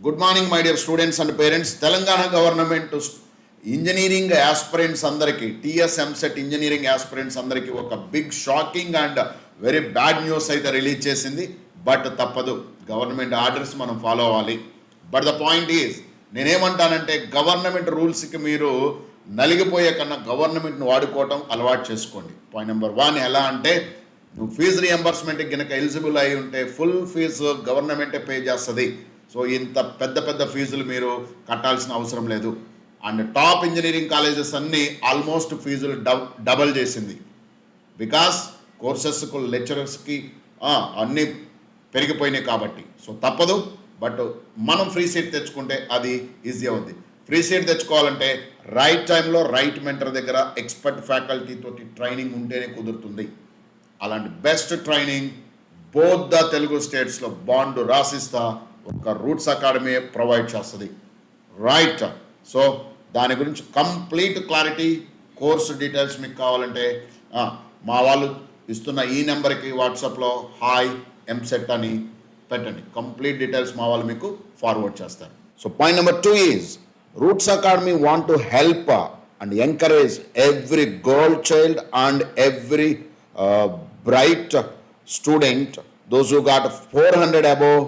Good morning my dear students and parents. Telangana government engineering aspirants అందరికీ, TS EAMCET engineering aspirants అందరికీ ఒక big shocking and very bad news అయితే release చేసింది. But తప్పదు, government orders మనం follow అవ్వాలి. But the point is, నేనేమంటానంటే government రూల్స్కి మీరు నలిగిపోయే కన్నా గవర్నమెంట్ని వాడుకోవటం అలవాటు చేసుకోండి. పాయింట్ నెంబర్ 1, ఎలా అంటే నువ్వు ఫీజు రియంబర్స్మెంట్కి కనుక ఎలిజిబుల్ అయి ఉంటే ఫుల్ ఫీజు గవర్నమెంటే పే చేస్తుంది. సో ఇంత పెద్ద ఫీజులు మీరు కట్టాల్సిన అవసరం లేదు. అండ్ టాప్ ఇంజనీరింగ్ కాలేజెస్ అన్నీ ఆల్మోస్ట్ ఫీజులు డబల్ చేసింది. బికాస్ కోర్సెస్కు లెక్చరర్స్కి అన్నీ పెరిగిపోయినాయి కాబట్టి. సో తప్పదు. బట్ మనం ఫ్రీ సీట్ తెచ్చుకుంటే అది ఈజీ అవుద్ది. ఫ్రీ సీట్ తెచ్చుకోవాలంటే రైట్ టైంలో రైట్ మెంటర్ దగ్గర ఎక్స్పర్ట్ ఫ్యాకల్టీ తోటి ట్రైనింగ్ ఉంటేనే కుదురుతుంది. అలాంటి best training both the Telugu స్టేట్స్లో బాండ్ రాసిస్తా ఒక రూట్స్ అకాడమీ ప్రొవైడ్ చేస్తుంది. రైట్. సో దాని గురించి కంప్లీట్ క్లారిటీ, కోర్సు డీటెయిల్స్ మీకు కావాలంటే మా వాళ్ళు ఇస్తున్న ఈ నెంబర్కి వాట్సాప్లో హాయ్ ఎంసెట్ అని పెట్టండి. కంప్లీట్ డీటెయిల్స్ మా వాళ్ళు మీకు ఫార్వర్డ్ చేస్తారు. So point number 2 is, roots academy want to help and encourage every girl child and every bright student, those who got 400 above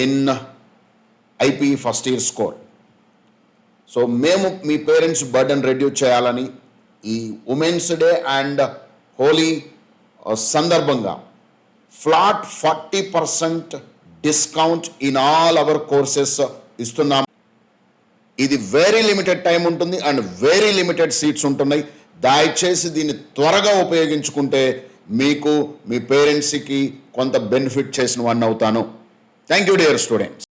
in IPE first year score. So మేము మీ parents burden reduce చేయాలని ఈ women's day and Holi సందర్భంగా flat 40% discount in all our courses ఇస్తున్నాం. ఇది very limited time ఉంటుంది and very limited seats ఉంటున్నాయి. దయచేసి దీన్ని త్వరగా ఉపయోగించుకుంటే మీకు మీ పేరెంట్స్కి కొంత బెనిఫిట్ చేసిన వాడిని అవుతాను. Thank you dear students.